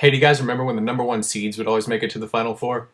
Hey, do you guys remember when the #1 seeds would always make it to the Final Four?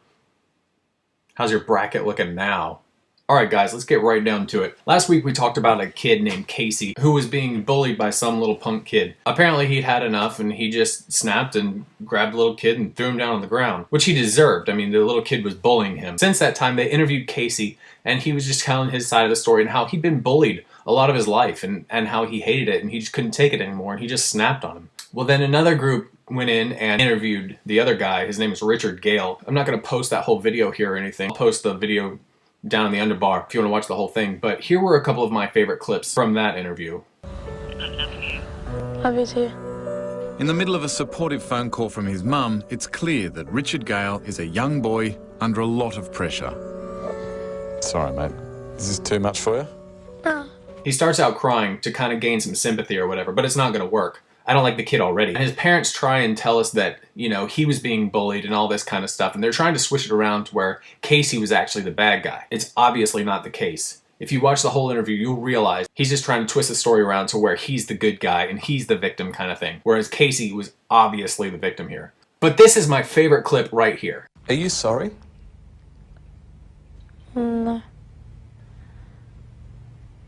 How's your bracket looking now? Alright guys, let's get right down to it. Last week we talked about a kid named Casey who was being bullied by some little punk kid. Apparently he'd had enough and he just snapped and grabbed a little kid and threw him down on the ground, which he deserved. I mean, the little kid was bullying him. Since that time they interviewed Casey and he was just telling his side of the story and how he'd been bullied a lot of his life and how he hated it and he just couldn't take it anymore and he just snapped on him. Well, then another group went in and interviewed the other guy. His name is Richard Gale. I'm not going to post that whole video here or anything. I'll post the video down in the underbar if you want to watch the whole thing. But here were a couple of my favorite clips from that interview. Love you too. In the middle of a supportive phone call from his mum, it's clear that Richard Gale is a young boy under a lot of pressure. Sorry, mate. Is this too much for you? No. He starts out crying to kind of gain some sympathy or whatever, but it's not going to work. I don't like the kid already. And his parents try and tell us that, you know, he was being bullied and all this kind of stuff, and they're trying to switch it around to where Casey was actually the bad guy. It's obviously not the case. If you watch the whole interview, you'll realize he's just trying to twist the story around to where he's the good guy and he's the victim kind of thing, whereas Casey was obviously the victim here. But this is my favorite clip right here. Are you sorry? No.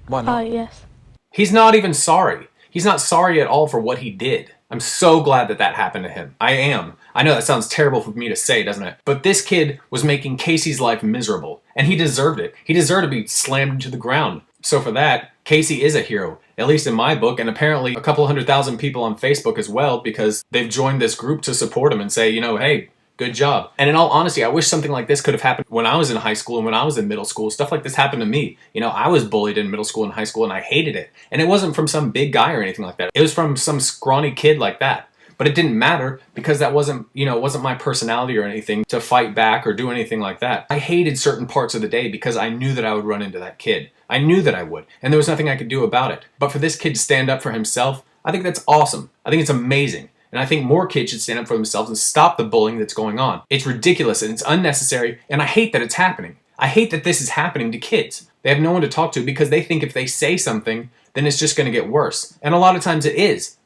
Why not? Yes. He's not even sorry. He's not sorry at all for what he did. I'm so glad that that happened to him. I am. I know that sounds terrible for me to say, doesn't it? But this kid was making Casey's life miserable, and he deserved it. He deserved to be slammed into the ground. So for that, Casey is a hero, at least in my book, and apparently a couple 100,000 people on Facebook as well, because they've joined this group to support him and say, you know, hey, good job. And in all honesty, I wish something like this could have happened when I was in high school and when I was in middle school. Stuff like this happened to me. You know, I was bullied in middle school and high school and I hated it. And it wasn't from some big guy or anything like that. It was from some scrawny kid like that. But it didn't matter because that wasn't, you know, wasn't my personality or anything to fight back or do anything like that. I hated certain parts of the day because I knew that I would run into that kid. I knew that I would. And there was nothing I could do about it. But for this kid to stand up for himself, I think that's awesome. I think it's amazing. And I think more kids should stand up for themselves and stop the bullying that's going on. It's ridiculous and it's unnecessary, and I hate that it's happening. I hate that this is happening to kids. They have no one to talk to because they think if they say something, then it's just going to get worse. And a lot of times it is.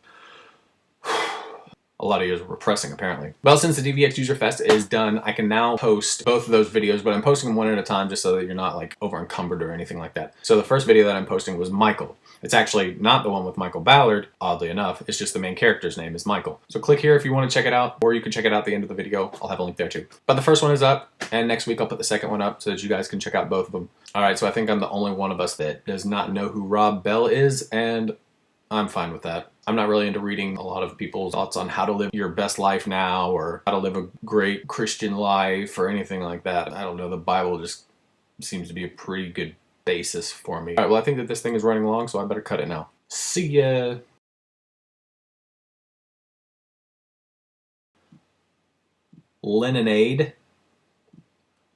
A lot of you are repressing, apparently. Well, since the DVX User Fest is done, I can now post both of those videos, but I'm posting them one at a time just so that you're not like over encumbered or anything like that. So the first video that I'm posting was Michael. It's actually not the one with Michael Ballard, oddly enough. It's just the main character's name is Michael. So click here if you want to check it out, or you can check it out at the end of the video. I'll have a link there too. But the first one is up, and next week I'll put the second one up so that you guys can check out both of them. Alright, so I think I'm the only one of us that does not know who Rob Bell is, and I'm fine with that. I'm not really into reading a lot of people's thoughts on how to live your best life now or how to live a great Christian life or anything like that. I don't know, the Bible just seems to be a pretty good basis for me. Alright, well I think that this thing is running long, so I better cut it now. See ya! Lemonade.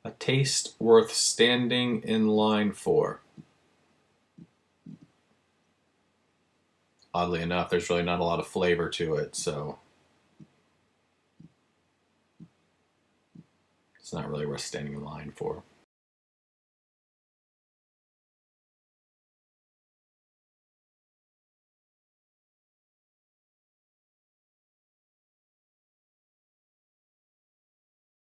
A taste worth standing in line for. Oddly enough, there's really not a lot of flavor to it, so it's not really worth standing in line for.